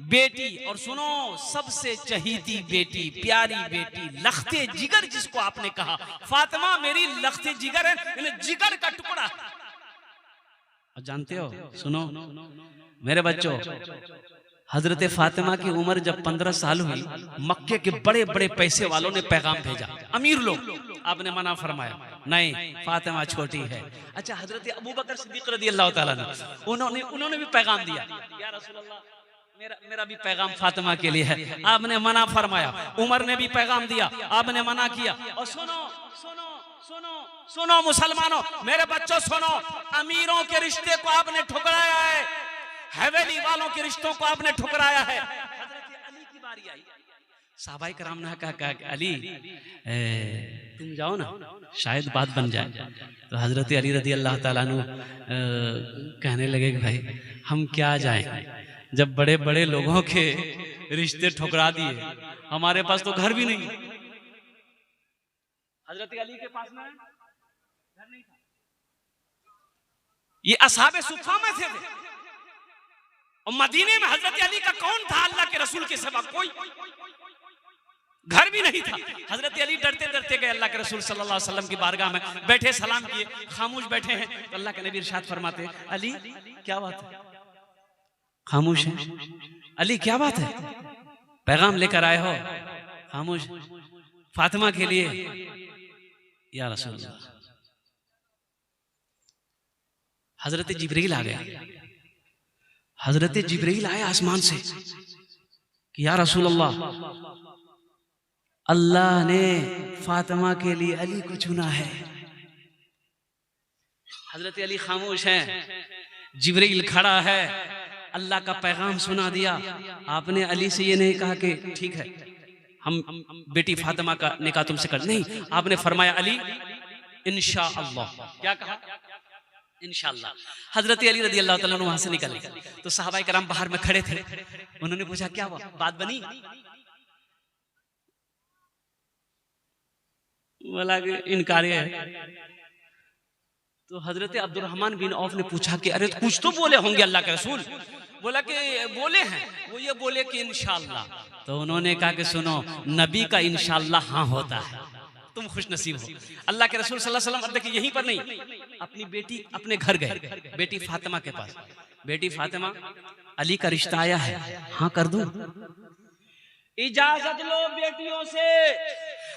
बेटी। और सुनो, सबसे चहीती बेटी, प्यारी बेटी, लख्ते जिगर जिसको आपने कहा, फातिमा मेरी लख्ते जिगर है, जिगर का टुकड़ा। और जानते हो, सुनो मेरे बच्चों, हजरत फातिमा की उम्र जब 15 साल हुई, मक्के के बड़े बड़े पैसे वालों ने पैगाम भेजा, अमीर लोग, आपने मना फरमाया, नहीं फातिमा छोटी है। अच्छा, हजरत अबू बकर सिद्दीक रज़ी अल्लाह ताला उन्होंने भी पैगाम दिया, या रसूल अल्लाह मेरा भी पैगाम फातिमा के लिए है, आपने मना फरमाया। उमर ने भी पैगाम दिया, आपने मना किया। और सुनो सुनो सुनो सुनो मुसलमानों, मेरे बच्चों सुनो, अमीरों के रिश्ते को आपने ठुकराया है, हवेली वालों के रिश्तों को आपने ठुकराया है। हजरत अली की बारी आई, साहबाई कराम ने कहा अली तुम जाओ ना, शायद बात बन जाए। तो हजरत अली रदी अल्लाह ताला अन्हु कहने लगे कि भाई हम क्या जाएं, जब बड़े बड़े लोगों के रिश्ते ठुकरा दिए, हमारे पास तो घर भी नहीं। हजरत अली के पास में घर नहीं था, ये असहाबे सुफ़ा में थे। और मदीने में हजरत अली का कौन था? अल्लाह के रसूल के सिवा कोई घर भी नहीं था। हजरत अली डरते डरते गए अल्लाह के रसूल सल्लल्लाहु अलैहि वसल्लम की बारगाह में, बैठे सलाम किए, खामोश बैठे हैं। तो अल्लाह के नबी इरशाद फरमाते, अली क्या बात है, खामोश है? अली क्या बात है, पैगाम लेकर आए हो, खामोश? फातिमा के लिए, या रसूल अल्लाह। हजरत जिब्रील आ गया, हजरत जिब्रील आए आसमान से कि या रसूल अल्लाह, अल्लाह ने फातिमा के लिए अली को चुना है। हजरत अली खामोश हैं, जिब्रील खड़ा है, अल्लाह का पैगाम सुना दिया। आपने अली से ये नहीं कहा कि ठीक है हम बेटी फातिमा का निकाह तुमसे कर, नहीं, आपने फरमाया अली इंशाअल्लाह। क्या कहा? इंशाअल्लाह। हजरत अली रज़ी अल्लाह ताला अन्हु वहां से निकले तो सहाबाए कराम बाहर में खड़े थे। उन्होंने पूछा क्या हुआ, बात बनी? बोला कि इनकार है। तो हजरत अब्दुर्रहमान बिन औफ ने पूछा कि अरे कुछ तो बोले होंगे अल्लाह के रसूल। बोला कि बोले हैं, वो ये बोले कि इंशाअल्लाह। तो उन्होंने कहा कि सुनो, नबी का इंशाअल्लाह हाँ होता है, तुम खुश नसीब हो। अल्लाह के रसूल सल्लल्लाहु अलैहि वसल्लम देखिए यहीं पर नहीं, अपनी बेटी अपने घर गए, बेटी फातिमा के पास। बेटी फातिमा, अली का रिश्ता आया है, हाँ कर दूं? इजाजत लो बेटियों से,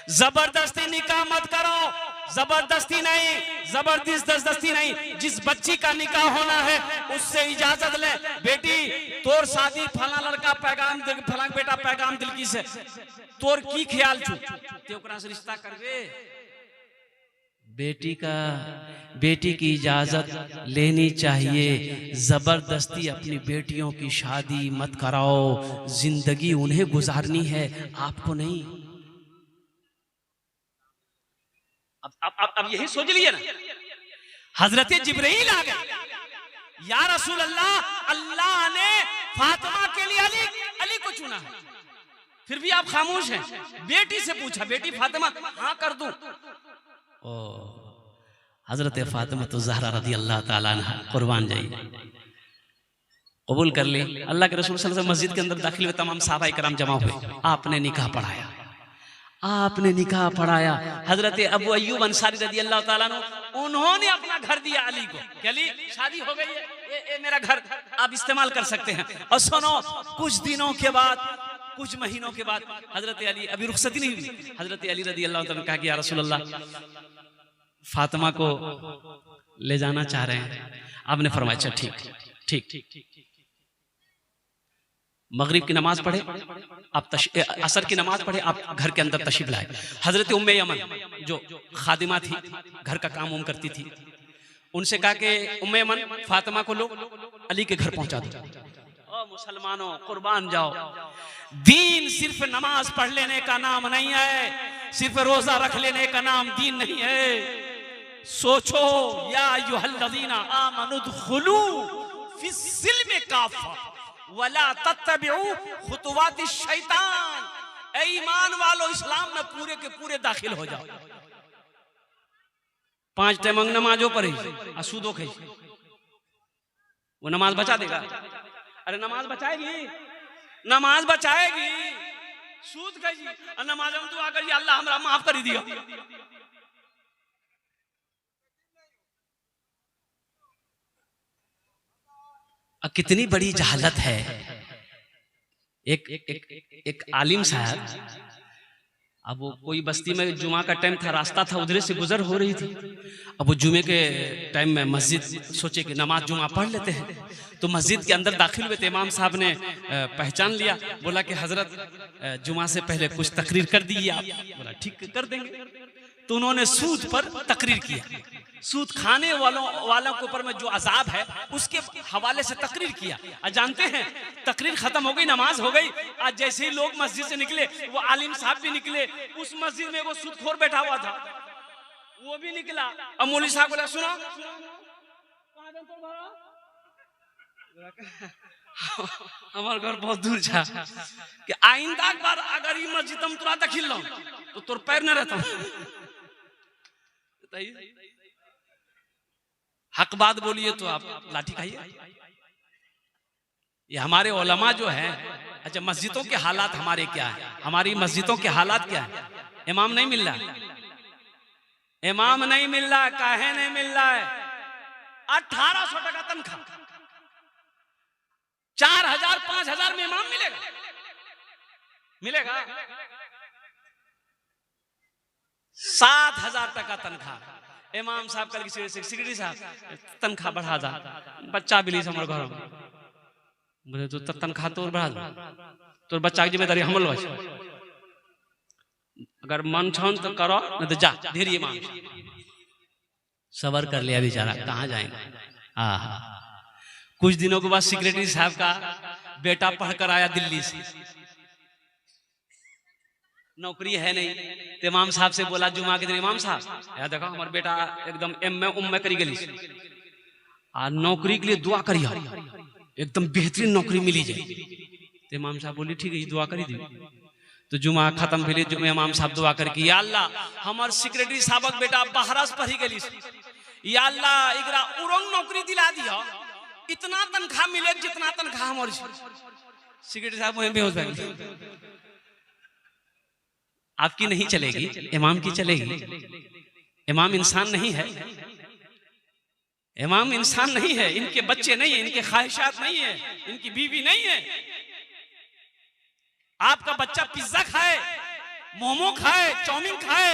जबरदस्ती निकाह मत करो, जबरदस्ती नहीं, जबरदस्ती नहीं। जिस बच्ची का निकाह होना है उससे इजाजत ले। बेटी तोर शादी फला लड़का पैगाम दिल, फला बेटा पैगाम दिल की से तोर की ख्याल छू ते ओकरा से रिश्ता करबे। बेटी की इजाजत लेनी चाहिए। जबरदस्ती अपनी बेटियों की शादी मत कराओ, जिंदगी उन्हें गुजारनी है, आपको नहीं। अब यही सोच लिए ना, हजरत जिब्रील आ गए, या रसूल अल्लाह, अल्लाह ने फातिमा के लिए अली को चुना है, फिर भी आप खामोश हैं। बेटी से पूछा, बेटी फातिमा हाँ कर दूं? ओ हजरत फातिमा तो ज़हरा रज़ी अल्लाह ताला अन्हा कुर्बान जाइए, कबूल कर ली। अल्लाह के रसूल सल्लल्लाहु अलैहि वसल्लम मस्जिद के अंदर दाखिल हुए, तमाम सहाबाए कराम जमा हुए, आपने निकाह पढ़ाया, आपने निकाह पढ़ाया। हजरत अबू अय्यूब अंसारी रज़ी अल्लाह ताला अन्हु उन्होंने अपना घर दिया अली को कि अली शादी हो गई है, ये मेरा घर आप इस्तेमाल कर सकते हैं। और सुनो, कुछ दिनों के बाद कुछ महीनों के बाद हजरत अली, अभी रुखसती नहीं हुई, हजरत अली रदी अल्लाह तआला ने कहा कि या रसूल अल्लाह, फातिमा को ले जाना चाह रहे हैं। आपने फरमाया अच्छा ठीक ठीक, मगरिब की नमाज पढ़े, आप असर की नमाज पढ़े, आप घर के अंदर तशरीफ लाए। हजरत उम्मे यमन जो खादिमा थी, घर का काम करती थी, उनसे कहा कि उम्मे यमन, फातिमा को लो अली के घर पहुंचा दो। ओ मुसलमानों, कुर्बान जाओ, दीन सिर्फ नमाज पढ़ लेने का नाम नहीं है, सिर्फ रोजा रख लेने का नाम दीन नहीं है। सोचो, या अय्युहल्लज़ीना आमनुदखुलू फिस्सिल्मि काफ़ा वला तत्तबिउ खुतुवातिश शैतान। ऐ ईमान वालों, इस्लाम में पूरे के पूरे दाखिल हो जाओ। 5 टाइम नमाजों पर ही सूदो खाई, वो नमाज बचा देगा? अरे नमाज बचाएगी, नमाज बचाएगी, सूद खाई और नमाज में दुआ करिए अल्लाह हमरा माफ कर दिया। कितनी बड़ी जहालत है। एक आलिम साहब, अब वो कोई बस्ती में जुमा का टाइम था, रास्ता था, उधर से गुजर हो रही थी। अब वो जुमे के टाइम में मस्जिद सोचे कि नमाज जुमा पढ़ लेते हैं, तो मस्जिद के अंदर दाखिल हुए थे। इमाम साहब ने पहचान लिया, बोला कि हजरत जुमा से पहले कुछ तकरीर कर दी आप। बोला ठीक कर देंगे। तो उन्होंने सूद पर तकरीर किया, सूद खाने वालों के ऊपर में जो अजाब है उसके हवाले से तकरीर किया। और जानते हैं, तकरीर खत्म हो गई, नमाज हो गई। आज जैसे ही लोग मस्जिद से निकले, वो आलिम साहब भी निकले। उस मस्जिद में वो सूदखोर बैठा हुआ था, वो भी निकला। अब मौलवी साहब बोला सुनो, हमारे घर बहुत दूर था कि आइंदा बार अगर ये मस्जिद हम तुरा दखिल लो तो तोर पैर न रहता। हक बात बोलिए तो आप लाठी खाइए। ये हमारे उलमा जो हैं, अच्छा मस्जिदों के हालात हमारे क्या है? हमारी मस्जिदों के हालात क्या है? इमाम नहीं मिल रहा, इमाम नहीं मिल रहा। काहे नहीं मिल रहा है? 1800 टका तनख्वाह, 4000 5000 में इमाम मिलेगा? मिलेगा? 7000 टका तनख्वाह। इमाम साहब कल सेक्रेटरी साहब तनख्वाह बढ़ा दा, बच्चा भी ली हमारे घर में। बोले तो तनख्वाह तो बढ़ा दो, तो बच्चा की जिम्मेदारी हम लो। अगर मन छन तो करो, नहीं तो जा धीरे। इमाम सबर कर लिया बेचारा, कहाँ जाएंगे। कुछ दिनों के बाद सेक्रेटरी साहब का बेटा पढ़कर आया दिल्ली से, नौकरी है नहीं। तो इमाम साहब से बोला जुमा के दिन, इमाम साहब यार देखो हमारा बेटा एकदम एम में करी गली और नौकरी के लिए दुआ करिए, एकदम बेहतरीन नौकरी मिली जाए। तो इमाम साहब बोले ठीक है, दुआ करी दी। तो जुमा खत्म भेले, जुमे इमाम साहब दुआ करके, या अल्लाह हमार सेक्रेटरी साहब बेटा बहरास पढ़ी गली, या अल्लाह एकरा उरंग नौकरी दिला दिया, इतना तनख्वाह मिले जितना तनख्वाह हमारी। सेक्रेटरी साहब वहीं बेहोश हो गए। आपकी नहीं चलेगी, इमाम की चलेगी। इमाम इंसान नहीं है, इमाम इंसान नहीं है। इनके बच्चे नहीं है, इनके ख्वाहिशात नहीं है, इनकी बीवी नहीं है। आपका बच्चा पिज्जा खाए, मोमो खाए, चाउमीन खाए,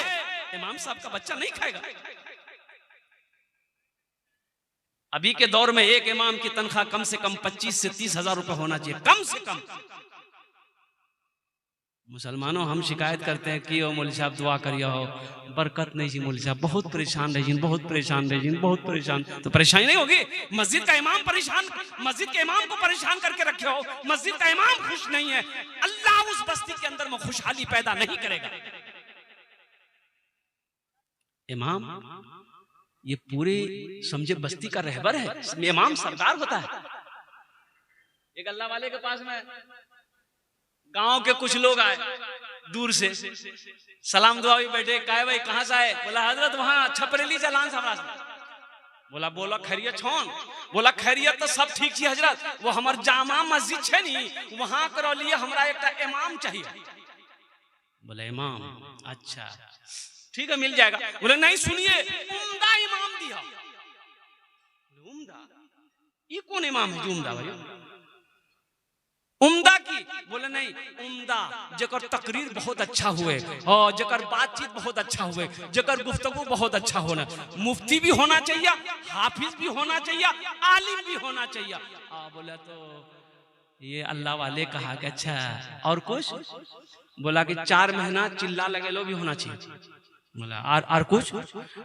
इमाम साहब का बच्चा नहीं खाएगा। अभी के दौर में एक इमाम की तनख्वाह कम से कम 25 से 30 हजार रुपए होना चाहिए, कम से कम। मुसलमानों हम शिकायत करते हैं कि ओ मौलवी साहब दुआ करिए हो, बरकत नहीं जी मौलवी साहब, बहुत परेशान रही, बहुत परेशान रही, बहुत परेशान। तो परेशानी नहीं होगी? मस्जिद का इमाम परेशान, मस्जिद के इमाम को परेशान करके रखे हो, मस्जिद का इमाम खुश नहीं है, अल्लाह उस बस्ती के अंदर में खुशहाली पैदा नहीं करेगा। इमाम ये पूरे समझे बस्ती का रहबर है, इमाम सरदार होता है। एक अल्लाह वाले के पास में गांव के कुछ लोग आए दूर से, सलाम दुआ भी बैठे। कहे भाई कहाँ से आए? बोला हजरत वहां छपरेली जलान से। बोला बोला खैरियत छोन? बोला खैरियत तो सब ठीक थी हजरत, वो हमार जामा मस्जिद है नी, वहां करो लिए हमरा एक इमाम चाहिए। बोला इमाम? अच्छा ठीक है मिल जाएगा। बोले नहीं सुनिए, उम्दा इमाम दिया। उम्दा? ये कौन इमाम है जो उम्दा भाई? उम्दा की? बोले नहीं, उम्दा जकर तकरीर बहुत अच्छा हुए, और जकर बातचीत बहुत अच्छा हुए, जकर गुफ्तगू बहुत अच्छा होना। मुफ्ती भी होना चाहिए, हाफिज भी होना चाहिए, आलिम भी होना चाहिए। बोला तो ये अल्लाह वाले कहा कि अच्छा और कुछ? बोला कि 4 महीना चिल्ला लगे लो भी होना चाहिए। बोला और कुछ?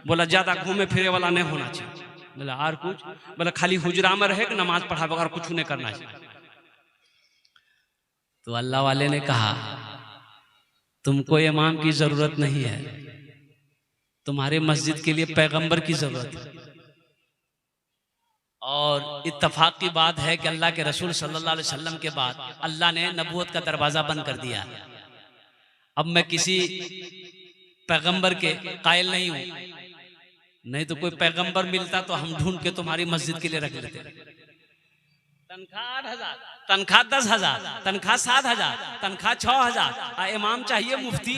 बोला ज्यादा घूमे फिरे वाला नहीं होना चाहिए। बोला और कुछ? बोला खाली हुजरा में रहे, नमाज पढ़ा बगैर कुछ नहीं करना चाहिए। तो अल्लाह वाले ने कहा तुमको इमाम की जरूरत नहीं है, तुम्हारे मस्जिद के लिए पैगंबर की जरूरत है। और इत्तफाक की बात है कि अल्लाह के रसूल सल्लल्लाहु अलैहि वसल्लम के बाद अल्लाह ने नबूवत का दरवाजा बंद कर दिया। अब मैं किसी पैगंबर के कायल नहीं हूं, नहीं तो कोई पैगंबर मिलता तो हम ढूंढ के तुम्हारी मस्जिद के लिए रख लेते। तनख्वाह 8,000, तनख्वाह 10,000, तनख्वाह 7,000, तनख्वाह 6,000, इमाम चाहिए मुफ्ती।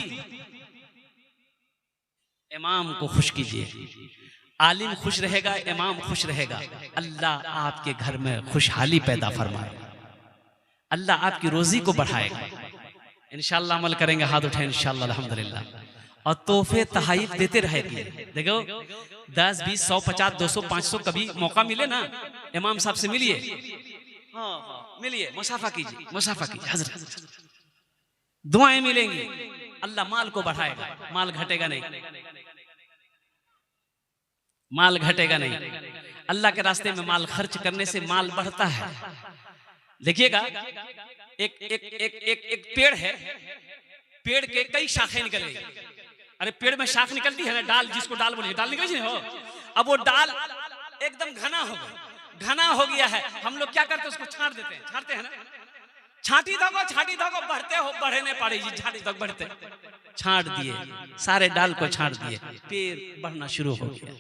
इमाम को खुश कीजिए, आलिम खुश रहेगा, इमाम खुश रहेगा, अल्लाह आपके घर में खुशहाली पैदा फरमाएगा, अल्लाह आपकी रोजी को बढ़ाएगा। इंशाअल्लाह अमल करेंगे, हाथ उठाएं इंशाअल्लाह, अल्हम्दुलिल्लाह। और तोहफे तहाइफ देते रहेंगे। देखो 10, 20, 100, 50, 200, 500 कभी मौका मिले ना, इमाम साहब से मिलिए, हाँ मिलिए, मुसाफा कीजिए, मुसाफा कीजिए। हजरत दुआएं मिलेंगी, अल्लाह माल को बढ़ाएगा, माल घटेगा नहीं, माल घटेगा नहीं। अल्लाह के रास्ते में माल खर्च करने से माल बढ़ता है। देखिएगा एक एक एक एक एक पेड़ है, पेड़ के कई शाखें निकल गई। अरे पेड़ में शाख निकलती है ना, डाल, जिसको डाल बोलिए, डाल निकल हो। अब वो डाल एकदम घना हो गया, घना हो गया है, हम लोग क्या करते हैं उसको छांट देते हैं, छांटते हैं ना, छांटी धोगो बढ़ते हो, बढ़े नहीं पाड़ी जी, छांटी धोग बढ़ते, छांट दिए, सारे डाल को छांट दिए, पेड़ बढ़ना शुरू हो गया।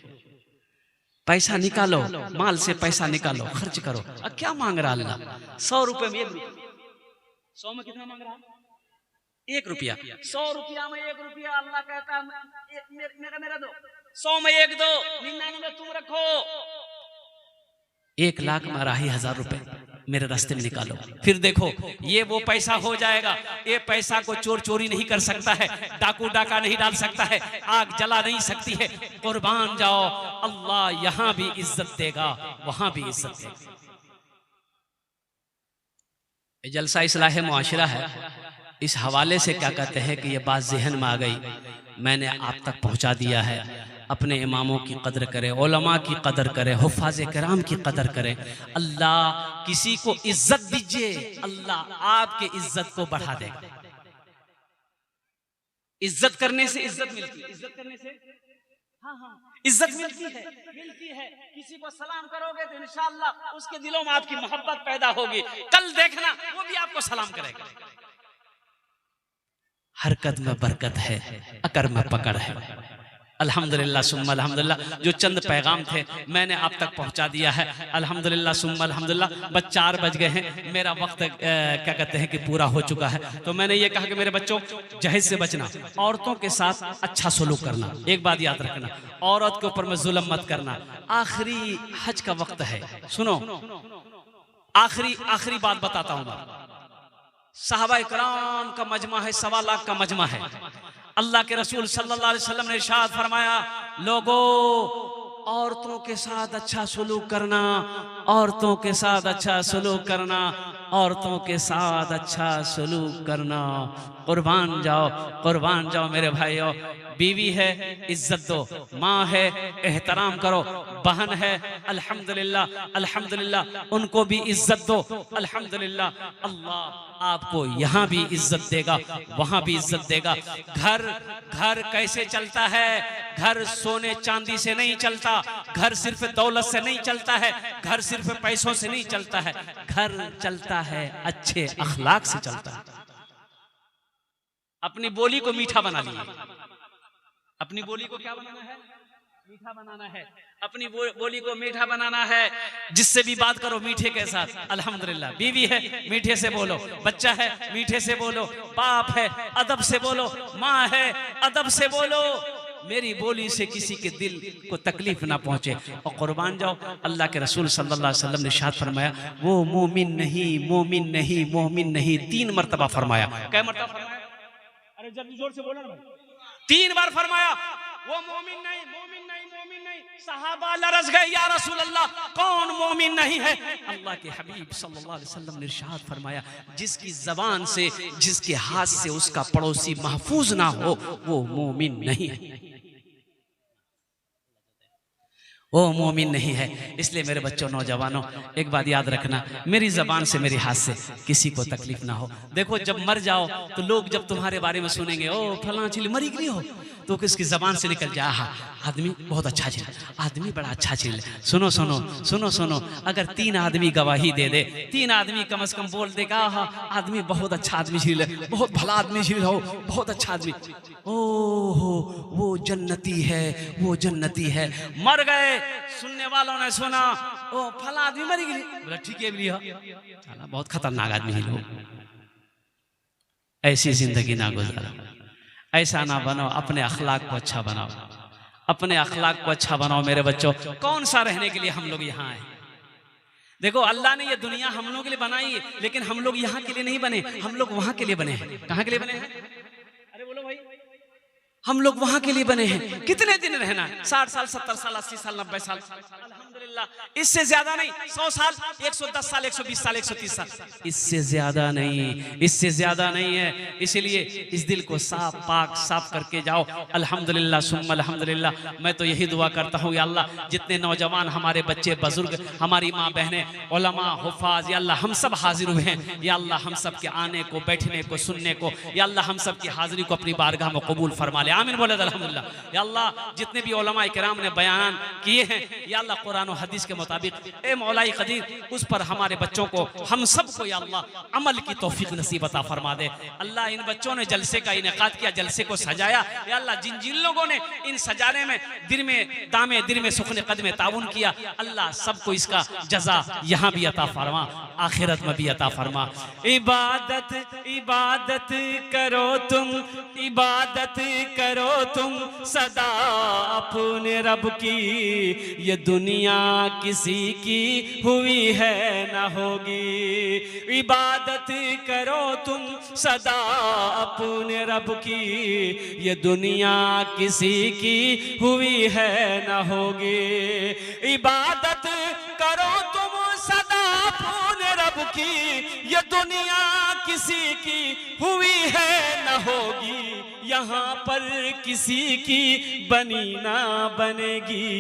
पैसा निकालो, माल से पैसा निकालो, खर्च करो। अब क्या मांग रहा अल्लाह? 100 रुपए में 1 रुपया, 100 में कितना मांग रहा? 1 रुपया। 100 रुपया में 1 रुपया, अल्लाह कहता है मेरा दो, 100 में 1 दो, 99 तुम रखो। 1 लाख में 2,500 रुपए मेरे रास्ते में निकालो, फिर देखो ये वो पैसा हो जाएगा। ये पैसा को चोर चोरी नहीं कर सकता है, डाकू डाका नहीं डाल सकता है, आग जला नहीं सकती है। कुर्बान जाओ, अल्लाह यहां भी इज्जत देगा, वहां भी इज्जत देगा। जलसा इस्लाह मुआशरा है, इस हवाले से क्या कहते हैं कि ये बात ज़हन में आ गई, मैंने आप तक पहुंचा दिया है। अपने इमामों की कदर करें, उलमा की कदर करें, हुफ़ाज़ किराम की कदर करें। अल्लाह किसी को इज्जत दीजिए, अल्लाह आपके इज्जत को बढ़ा देगा। इज्जत करने से इज्जत मिलती है, इज्जत करने से इज्जत मिलती है। किसी को सलाम करोगे तो इंशाअल्लाह उसके दिलों में आपकी मोहब्बत पैदा होगी। कल देखना वो भी आपको सलाम करेगा। हरकत में बरकत है, अकर में पकड़ है। अल्हम्दुलिल्लाह सुम्मा अल्हम्दुलिल्लाह, जो चंद पैगाम थे मैंने आप तक पहुंचा दिया है। अल्हम्दुलिल्लाह सुम्मा अल्हम्दुलिल्लाह। बस 4 बज गए हैं, मेरा वक्त क्या कहते हैं कि पूरा हो चुका है। तो मैंने ये कहा कि मेरे बच्चों जहेज से बचना, औरतों के साथ अच्छा सलूक करना, एक बात याद रखना, औरत के ऊपर में जुल्म मत करना। आखिरी हज का वक्त है, सुनो आखिरी बात बताता हूँ। सहाबाए किराम का मजमा है, 1.25 लाख का मजमा है। अल्लाह के रसूल सल्लल्लाहु अलैहि वसल्लम ने इरशाद फरमाया, लोगों औरतों के साथ अच्छा सलूक करना, औरतों के साथ अच्छा सलूक करना, औरतों के साथ अच्छा सलूक करना। कुर्बान जाओ मेरे भाइयों। बीवी है इज्जत दो, माँ है एहतराम करो, बहन है अल्हम्दुलिल्लाह उनको भी इज्जत दो, अल्हम्दुलिल्लाह। अल्लाह आपको यहाँ भी इज्जत देगा, वहाँ भी इज्जत देगा। घर कैसे चलता है? घर सोने चांदी से नहीं चलता, घर सिर्फ दौलत से नहीं चलता है, घर सिर्फ पैसों से नहीं चलता है। घर चलता है अच्छे अखलाक से चलता है। अपनी बोली को मीठा बना लीजिए। अपनी बोली को क्या बनाना है? मीठा बनाना है। अपनी बोली को मीठा बनाना है। जिससे भी बात करो मीठे के साथ। अल्हम्दुलिल्लाह बीवी है मीठे से बोलो, बच्चा है मीठे से बोलो, बाप है अदब से बोलो, माँ है अदब से बोलो। मेरी बोली से किसी के दिल को तकलीफ ना पहुंचे और कुर्बान जाओ। अल्लाह के रसूल सल्लल्लाहु अलैहि वसल्लम ने इरशाद फरमाया, वो मोमिन नहीं, मोमिन नहीं, मोमिन नहीं, 3 मरतबा फरमाया। क्या मरतबा फरमाया? अरे जल्दी जोर से बोलो ना भाई। 3 बार फरमाया, वो मोमिन नहीं, मोमिन नहीं, मोमिन नहीं। सहाबा लरस गए, या रसूल अल्लाह कौन मोमिन नहीं है? अल्लाह के हबीब सल्लल्लाहु अलैहि वसल्लम ने इरशाद फरमाया, जिसकी जबान से, जिसके हाथ से उसका पड़ोसी महफूज ना हो, वो मोमिन नहीं है, वो मोमिन नहीं है। इसलिए मेरे बच्चों, नौजवानों, एक बात याद रखना, मेरी जबान से, मेरे हाथ से किसी को तकलीफ ना हो। देखो, जब मर जाओ तो लोग जब तुम्हारे बारे में सुनेंगे, ओ फलां चिल मरी गई हो, तो किसकी जबान से निकल जाए, हाँ आदमी बहुत अच्छा चिल, आदमी बड़ा अच्छा चिल। सुनो सुनो सुनो सुनो, अगर 3 आदमी गवाही दे दे, 3 आदमी कम से कम बोल देगा, हाँ आदमी बहुत अच्छा आदमी चिल है, बहुत भला आदमी चिल हो, बहुत अच्छा आदमी, ओहो वो जन्नती है, वो जन्नती है। मर गए, सुनने वालों ने सुना, ओ फला आदमी मरी गई, बोला ठीक है भी, बहुत खतरनाक आदमी है लोग। ऐसी जिंदगी ना गुजारो, ऐसा ना बनो, अपने अखलाक को अच्छा बनाओ, अपने अखलाक को अच्छा बनाओ। मेरे बच्चों, कौन सा रहने के लिए हम लोग यहाँ आए? देखो, अल्लाह ने ये दुनिया हम लोगों के लिए बनाई है, लेकिन हम लोग यहाँ के लिए नहीं बने, हम लोग वहां के लिए बने हैं। कहाँ के लिए बने हैं? अरे बोलो भाई, हम लोग वहां के लिए बने हैं। कितने दिन रहना है? 60 साल, 70 साल, 80 साल, 90 साल, अल्हम्दुलिल्लाह, इससे ज्यादा नहीं। 100 साल, 110 साल, 120 साल, 130 साल, इससे ज्यादा नहीं, इससे ज्यादा नहीं है। इसलिए इस दिल को साफ पाक साफ करके जाओ। अल्हम्दुलिल्लाह सुम्मा अल्हम्दुलिल्लाह। मैं तो यही दुआ करता हूँ, या अल्लाह जितने नौजवान, हमारे बच्चे, बुजुर्ग, हमारी माँ बहनें, उलमा, हुफ़ाज़, या अल्लाह हम सब हाजिर हुए हैं, या अल्लाह हम सब के आने को, बैठने को, सुनने को, या अल्लाह हम सब की हाजिरी को अपनी बारगाह में कबूल फरमा ले। आमीन बोले अल्हम्दुलिल्लाह। या अल्लाह जितने भी उलमा इकराम ने बयान किए हैं, या अल्लाह कुरान और हदीस के मुताबिक, ए मौलाई कदीर, उस पर हमारे बच्चों को, हम सब को, या अल्लाह अमल की तौफीक नसीब अता फरमा दे। अल्लाह इन बच्चों ने जलसे का इनेकाद किया, जलसे को सजाया, या अल्लाह जिन जिन लोगों ने इन सजाने में दिल में दामे, दिल में सुखने कदमे ताउन किया, अल्लाह सबको इसका जजा यहाँ भी अता फरमा, आखिरत में भी अता फरमा। इबादत इबादत करो तुम, इबादत करो तुम सदा अपने रब की, ये दुनिया किसी की हुई है न होगी। इबादत करो तुम सदा अपने रब की, ये दुनिया किसी की हुई है न होगी। इबादत करो तुम सदा अपने रब की, ये दुनिया किसी की हुई है न होगी। यहाँ पर किसी की बनी ना बनेगी,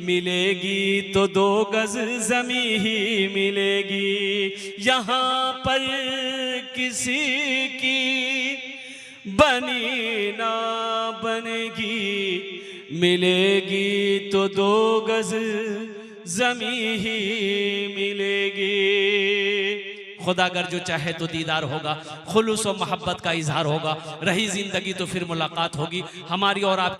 मिलेगी तो 2 गज जमी ही मिलेगी। यहाँ पर किसी की बनी ना बनेगी, मिलेगी तो 2 गज जमी ही मिलेगी। खुदा अगर जो चाहे तो दीदार होगा, खुलूस और मोहब्बत का इजहार होगा, रही जिंदगी तो फिर मुलाकात होगी हमारी और आप।